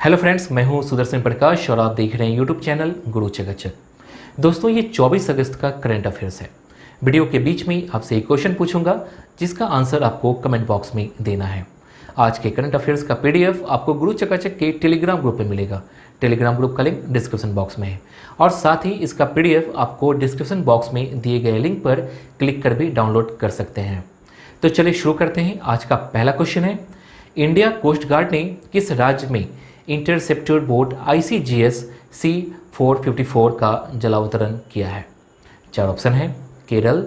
Hello friends, मैं हूं सुदर्शन प्रकाश और आप देख रहे हैं यूट्यूब चैनल गुरु चकाचक। दोस्तों, ये 24 अगस्त का करंट अफेयर्स है। वीडियो के बीच में आपसे एक क्वेश्चन पूछूंगा जिसका आंसर आपको कमेंट बॉक्स में देना है। आज के करंट अफेयर्स का पीडीएफ आपको गुरु चकाचक के टेलीग्राम ग्रुप में मिलेगा। टेलीग्राम ग्रुप का लिंक डिस्क्रिप्शन बॉक्स में है और साथ ही इसका पीडीएफ आपको डिस्क्रिप्शन बॉक्स में दिए गए लिंक पर क्लिक कर भी डाउनलोड कर सकते हैं। तो चलिए शुरू करते हैं। आज का पहला क्वेश्चन है, इंडिया कोस्ट गार्ड ने किस राज्य में इंटरसेप्टर बोट ICGS C-454 का जलावतरण किया है? चार ऑप्शन है, केरल,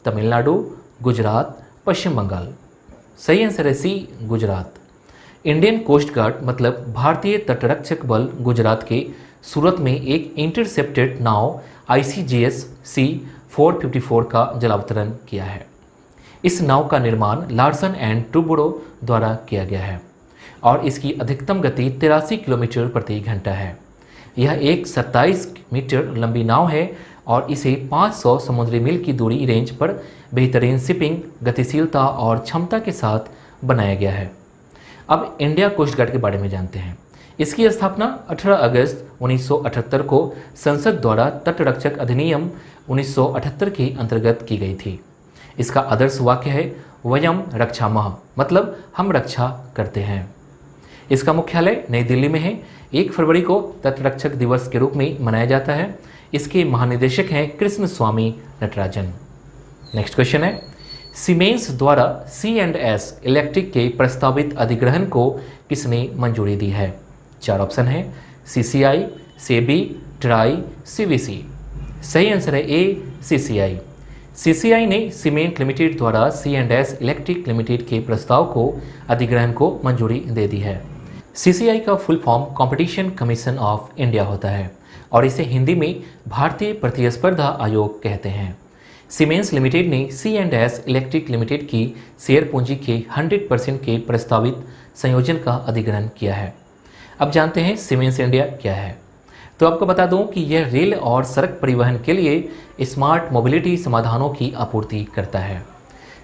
तमिलनाडु, गुजरात, पश्चिम बंगाल। सही आंसर है सी, गुजरात। इंडियन कोस्ट गार्ड मतलब भारतीय तटरक्षक बल गुजरात के सूरत में एक इंटरसेप्टेड नाव ICGS C-454 का जलावतरण किया है। इस नाव का निर्माण लार्सन एंड टूब्रो द्वारा किया गया है और इसकी अधिकतम गति 83 किलोमीटर प्रति घंटा है। यह एक 27 मीटर लंबी नाव है और इसे 500 समुद्री मील की दूरी रेंज पर बेहतरीन शिपिंग गतिशीलता और क्षमता के साथ बनाया गया है। अब इंडिया कोस्ट गार्ड के बारे में जानते हैं। इसकी स्थापना 18 अगस्त 1978 को संसद द्वारा तटरक्षक अधिनियम 1978 के अंतर्गत की गई थी। इसका आदर्श वाक्य है, वयम रक्षामः, मतलब हम रक्षा करते हैं। इसका मुख्यालय नई दिल्ली में है। 1 फरवरी को तटरक्षक दिवस के रूप में मनाया जाता है। इसके महानिदेशक हैं कृष्ण स्वामी नटराजन। नेक्स्ट क्वेश्चन है, सीमेंस द्वारा C&S इलेक्ट्रिक के प्रस्तावित अधिग्रहण को किसने मंजूरी दी है? चार ऑप्शन है, CCI, सेबी, ट्राई, CVC। सही आंसर है ए, CCI। CCI ने सीमेंट लिमिटेड द्वारा C&S इलेक्ट्रिक लिमिटेड के प्रस्ताव को अधिग्रहण को मंजूरी दे दी है। CCI का full form competition commission of India होता है और इसे हिंदी में भारतीय प्रतिस्पर्धा आयोग कहते हैं। सीमेंस लिमिटेड ने C&S इलेक्ट्रिक लिमिटेड की शेयर पूंजी के 100% के प्रस्तावित संयोजन का अधिग्रहण किया है। अब जानते हैं सीमेंस इंडिया क्या है। तो आपको बता दूं कि यह रेल और सड़क परिवहन के लिए स्मार्ट मोबिलिटी समाधानों की आपूर्ति करता है।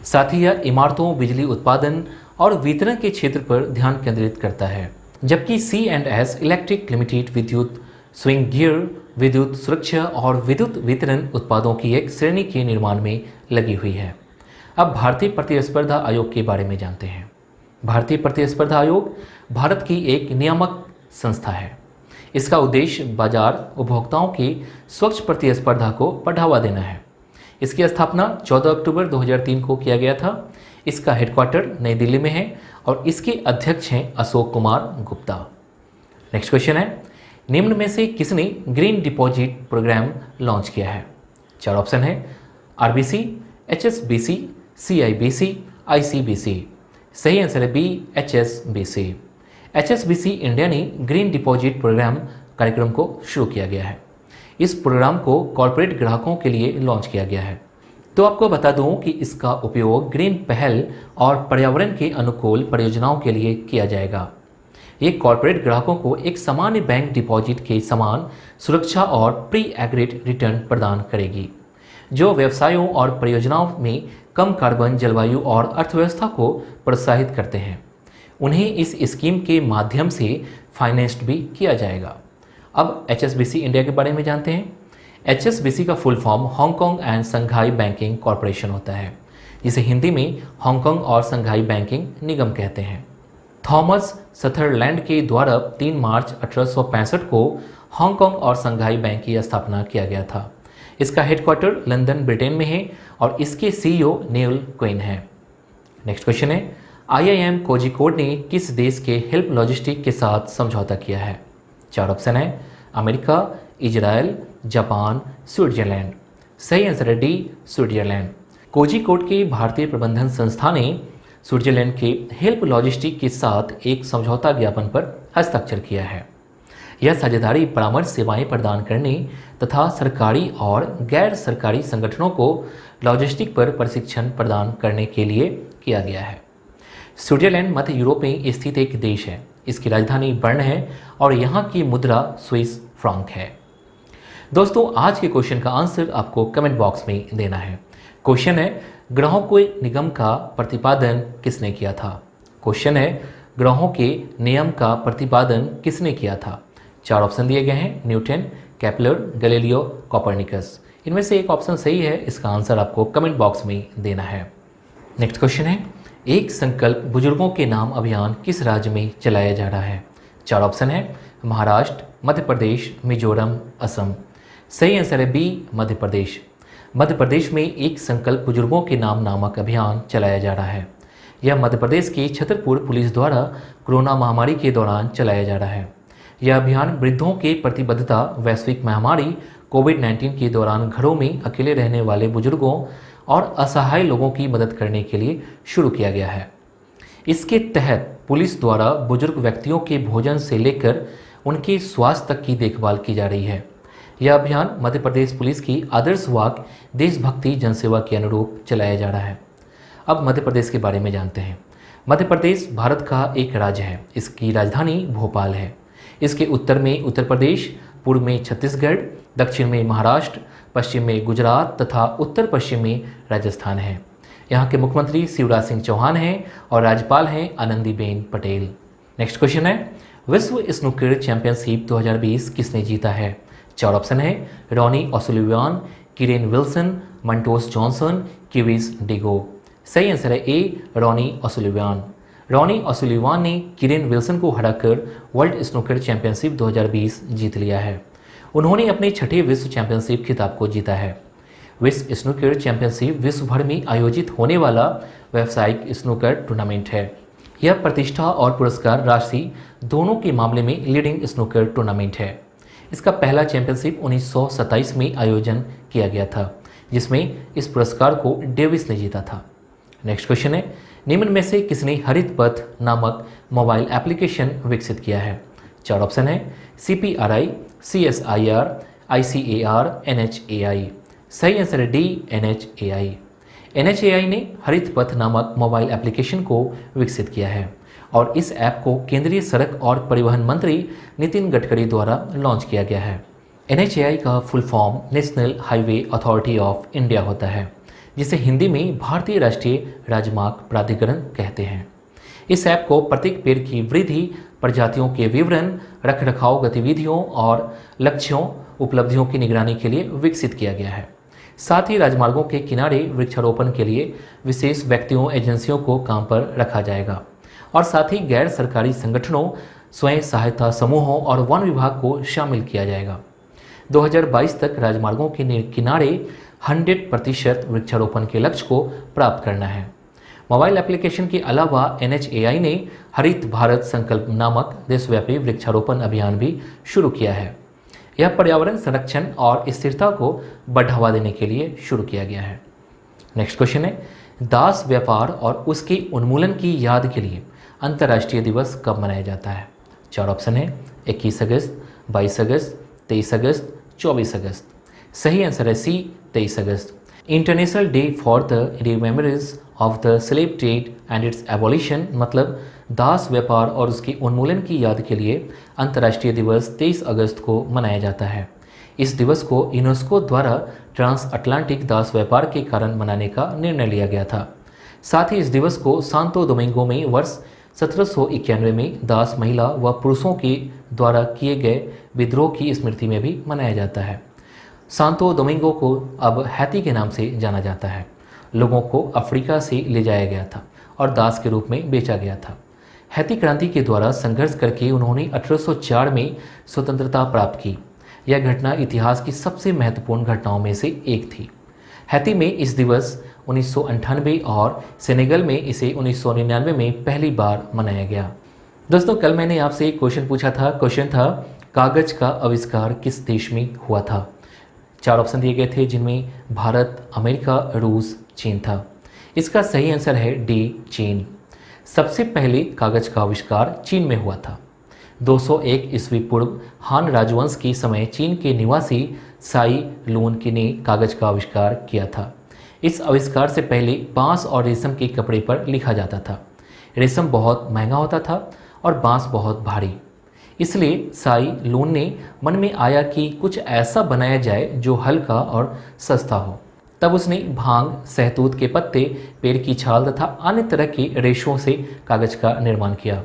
साथ ही यह इमारतों, बिजली उत्पादन और वितरण के क्षेत्र पर ध्यान केंद्रित करता है, जबकि C&S इलेक्ट्रिक लिमिटेड विद्युत स्विंग गियर, विद्युत सुरक्षा और विद्युत वितरण उत्पादों की एक श्रेणी के निर्माण में लगी हुई है। अब भारतीय प्रतिस्पर्धा आयोग के बारे में जानते हैं। भारतीय प्रतिस्पर्धा आयोग भारत की एक नियामक संस्था है। इसका उद्देश्य बाजार उपभोक्ताओं की स्वच्छ प्रतिस्पर्धा को बढ़ावा देना है। इसकी स्थापना 14 अक्टूबर 2003 को किया गया था। इसका हेडक्वार्टर नई दिल्ली में है और इसके अध्यक्ष हैं अशोक कुमार गुप्ता। नेक्स्ट क्वेश्चन है, निम्न में से किसने ग्रीन डिपॉजिट प्रोग्राम लॉन्च किया है? चार ऑप्शन है, RBC, HSBC, CIBC, ICBC। सही आंसर है बी, HSBC। HSBC इंडिया ने ग्रीन डिपॉजिट प्रोग्राम कार्यक्रम को शुरू किया गया है। इस प्रोग्राम को कॉरपोरेट ग्राहकों के लिए लॉन्च किया गया है। तो आपको बता दूं कि इसका उपयोग ग्रीन पहल और पर्यावरण के अनुकूल परियोजनाओं के लिए किया जाएगा। ये कॉरपोरेट ग्राहकों को एक सामान्य बैंक डिपॉजिट के समान सुरक्षा और प्री एग्रीड रिटर्न प्रदान करेगी, जो व्यवसायों और परियोजनाओं में कम कार्बन, जलवायु और अर्थव्यवस्था को प्रोत्साहित करते हैं। उन्हें इस स्कीम के माध्यम से फाइनेंस्ड भी किया जाएगा। अब HSBC इंडिया के बारे में जानते हैं। HSBC का full form Hong Kong and Shanghai banking corporation होता है, जिसे हिंदी में हांगकांग और संघाई बैंकिंग निगम कहते हैं। थॉमस सथरलैंड के द्वारा 3 मार्च 1865 को हांगकांग और संघाई बैंक की स्थापना किया गया था। इसका हेडक्वार्टर लंदन, ब्रिटेन में है और इसके CEO नेल क्वेन है। नेक्स्ट क्वेश्चन है, IIM कोझिकोड ने किस देश के हेल्प लॉजिस्टिक के साथ समझौता किया है? चार ऑप्शन है, अमेरिका, इजराइल, जापान, स्विट्जरलैंड। सही आंसर है डी, स्विट्जरलैंड। कोझिकोड के भारतीय प्रबंधन संस्था ने स्विट्जरलैंड के हेल्प लॉजिस्टिक के साथ एक समझौता ज्ञापन पर हस्ताक्षर किया है। यह साझेदारी परामर्श सेवाएं प्रदान करने तथा सरकारी और गैर सरकारी संगठनों को लॉजिस्टिक पर प्रशिक्षण प्रदान करने के लिए किया गया है। स्विट्जरलैंड मध्य यूरोप में स्थित एक देश है। इसकी राजधानी बर्न है और यहाँ की मुद्रा स्विस फ्रांक है। दोस्तों, आज के क्वेश्चन का आंसर आपको कमेंट बॉक्स में देना है। क्वेश्चन है, ग्राहकों निगम का प्रतिपादन किसने किया था? क्वेश्चन है, ग्रहों के नियम का प्रतिपादन किसने किया था? 4 ऑप्शन दिए गए हैं, न्यूटन, केपलर, गैलीलियो, कोपरनिकस। इनमें से एक ऑप्शन सही है, इसका आंसर आपको कमेंट बॉक्स में देना है। नेक्स्ट क्वेश्चन है, एक संकल्प बुजुर्गों के नाम अभियान किस राज्य में चलाया जा रहा है? 4 ऑप्शन है, महाराष्ट्र, मध्य प्रदेश, मिजोरम, असम। सही आंसर है बी, मध्य प्रदेश। मध्य प्रदेश में एक संकल्प बुजुर्गों के नाम नामक अभियान चलाया जा रहा है। यह मध्य प्रदेश की छतरपुर पुलिस द्वारा कोरोना महामारी के दौरान चलाया जा रहा है। यह अभियान वृद्धों के प्रतिबद्धता वैश्विक महामारी कोविड-19 के दौरान घरों में अकेले रहने वाले बुजुर्गों और असहाय लोगों की मदद करने के लिए शुरू किया गया है। इसके तहत पुलिस द्वारा बुजुर्ग व्यक्तियों के भोजन से लेकर उनके स्वास्थ्य तक की देखभाल की जा रही है। यह अभियान मध्य प्रदेश पुलिस की आदर्श वाक्य देशभक्ति जनसेवा के अनुरूप चलाया जा रहा है। अब मध्य प्रदेश के बारे में जानते हैं। मध्य प्रदेश भारत का एक राज्य है। इसकी राजधानी भोपाल है। इसके उत्तर में उत्तर प्रदेश, पूर्व में छत्तीसगढ़, दक्षिण में महाराष्ट्र, पश्चिम में गुजरात तथा उत्तर पश्चिम में राजस्थान है। यहाँ के मुख्यमंत्री शिवराज सिंह चौहान हैं और राज्यपाल हैं आनंदीबेन पटेल। नेक्स्ट क्वेश्चन है, विश्व स्नूकर चैंपियनशिप 2020 किसने जीता है? 4 ऑप्शन है, रॉनी ओसुलिवान, किरेन विल्सन, मंटोस जॉनसन, किविस डिगो। सही आंसर है ए, रॉनी ओसुलिवान। रॉनी ओसुलिवान ने किरेन विल्सन को हराकर वर्ल्ड स्नूकर चैंपियनशिप 2020 जीत लिया है। उन्होंने अपने छठे विश्व चैंपियनशिप खिताब को जीता है। विश्व स्नूकर चैंपियनशिप विश्व भर में आयोजित होने वाला व्यावसायिक स्नूकर टूर्नामेंट है। यह प्रतिष्ठा और पुरस्कार राशि दोनों के मामले में लीडिंग स्नूकर टूर्नामेंट है। इसका पहला चैंपियनशिप 1927 में आयोजन किया गया था, जिसमें इस पुरस्कार को डेविस ने जीता था। नेक्स्ट क्वेश्चन है, निम्न में से किसने हरित पथ नामक मोबाइल एप्लीकेशन विकसित किया है? 4 ऑप्शन है, CPRI, CSIR, ICAR, NHAI। सही आंसर है डी, NHAI। NHAI ने हरित पथ नामक मोबाइल एप्लीकेशन को विकसित किया है और इस ऐप को केंद्रीय सड़क और परिवहन मंत्री नितिन गडकरी द्वारा लॉन्च किया गया है। NHAI का full form national highway authority of India होता है, जिसे हिंदी में भारतीय राष्ट्रीय राजमार्ग प्राधिकरण कहते हैं। इस ऐप को प्रत्येक पेड़ की वृद्धि, प्रजातियों के विवरण, रखरखाव गतिविधियों और लक्ष्यों उपलब्धियों की निगरानी के लिए विकसित किया गया है। साथ ही राजमार्गों के किनारे वृक्षारोपण के लिए विशेष व्यक्तियों एजेंसियों को काम पर रखा जाएगा और साथ ही गैर सरकारी संगठनों, स्वयं सहायता समूहों और वन विभाग को शामिल किया जाएगा। 2022 तक राजमार्गों के किनारे 100% वृक्षारोपण के लक्ष्य को प्राप्त करना है। मोबाइल एप्लीकेशन के अलावा NHAI ने हरित भारत संकल्प नामक देशव्यापी वृक्षारोपण अभियान भी शुरू किया है। यह पर्यावरण संरक्षण और स्थिरता को बढ़ावा देने के लिए शुरू किया गया है। नेक्स्ट क्वेश्चन है, दास व्यापार और उसके उन्मूलन की याद के लिए अंतर्राष्ट्रीय दिवस कब मनाया जाता है? 4 ऑप्शन है, 21 अगस्त, 22 अगस्त, 23 अगस्त, 24 अगस्त। सही आंसर है सी, 23 अगस्त। International day for the remembrance of the slave trade and its abolition, मतलब दास व्यापार और उसके उन्मूलन की याद के लिए अंतर्राष्ट्रीय दिवस 23 अगस्त को मनाया जाता है। इस दिवस को यूनेस्को द्वारा ट्रांस अटलांटिक दास व्यापार के कारण मनाने का निर्णय लिया गया था। साथ ही इस दिवस को सांतो दोमिंगो में वर्ष 1791 में दास महिला व पुरुषों के द्वारा किए गए विद्रोह की स्मृति में भी मनाया जाता है। सांतो दोमिंगो को अब हैती के नाम से जाना जाता है। लोगों को अफ्रीका से ले जाया गया था और दास के रूप में बेचा गया था। हैती क्रांति के द्वारा संघर्ष करके उन्होंने 1804 में स्वतंत्रता प्राप्त की। यह घटना इतिहास की सबसे महत्वपूर्ण घटनाओं में से एक थी। हैती में इस दिवस 1998 और सेनेगल में इसे 1999 में पहली बार मनाया गया। दोस्तों, कल मैंने आपसे एक क्वेश्चन पूछा था। क्वेश्चन था, कागज का आविष्कार किस देश में हुआ था? 4 ऑप्शन दिए गए थे, जिनमें भारत, अमेरिका, रूस, चीन था। इसका सही आंसर है डी, चीन। सबसे पहले कागज का आविष्कार चीन में हुआ था। 201 ईस्वी पूर्व हान राजवंश के समय चीन के निवासी साई लून ने कागज का आविष्कार किया था। इस आविष्कार से पहले बांस और रेशम के कपड़े पर लिखा जाता था। रेशम बहुत महंगा होता था और बांस बहुत भारी, इसलिए साई लून ने मन में आया कि कुछ ऐसा बनाया जाए जो हल्का और सस्ता हो। तब उसने भांग, सहतूत के पत्ते, पेड़ की छाल तथा अन्य तरह के रेशों से कागज का निर्माण किया।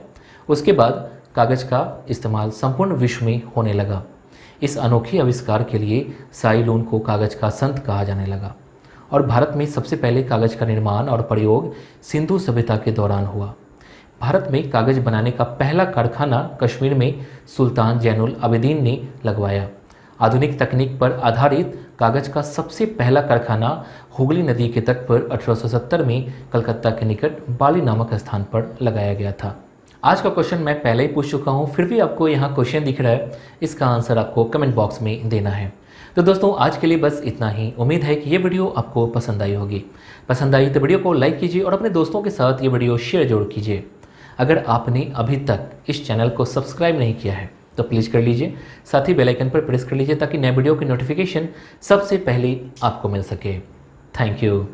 उसके बाद कागज़ का इस्तेमाल संपूर्ण विश्व में होने लगा। इस अनोखे आविष्कार के लिए साई लून को कागज़ का संत कहा जाने लगा और भारत में सबसे पहले कागज़ का निर्माण और प्रयोग सिंधु सभ्यता के दौरान हुआ। भारत में कागज़ बनाने का पहला कारखाना कश्मीर में सुल्तान जैनुल आबिदीन ने लगवाया। आधुनिक तकनीक पर आधारित कागज़ का सबसे पहला कारखाना हुगली नदी के तट पर 1870 में कलकत्ता के निकट बाली नामक स्थान पर लगाया गया था। आज का क्वेश्चन मैं पहले ही पूछ चुका हूँ, फिर भी आपको यहाँ क्वेश्चन दिख रहा है, इसका आंसर आपको कमेंट बॉक्स में देना है। तो दोस्तों आज के लिए बस इतना ही। उम्मीद है कि ये वीडियो आपको पसंद आई होगी। पसंद आई तो वीडियो को लाइक कीजिए और अपने दोस्तों के साथ ये वीडियो शेयर जरूर कीजिए। अगर आपने अभी तक इस चैनल को सब्सक्राइब नहीं किया है तो प्लीज़ कर लीजिए, साथ ही बेल आइकन पर प्रेस कर लीजिए ताकि नए वीडियो की नोटिफिकेशन सबसे पहले आपको मिल सके। Thank you.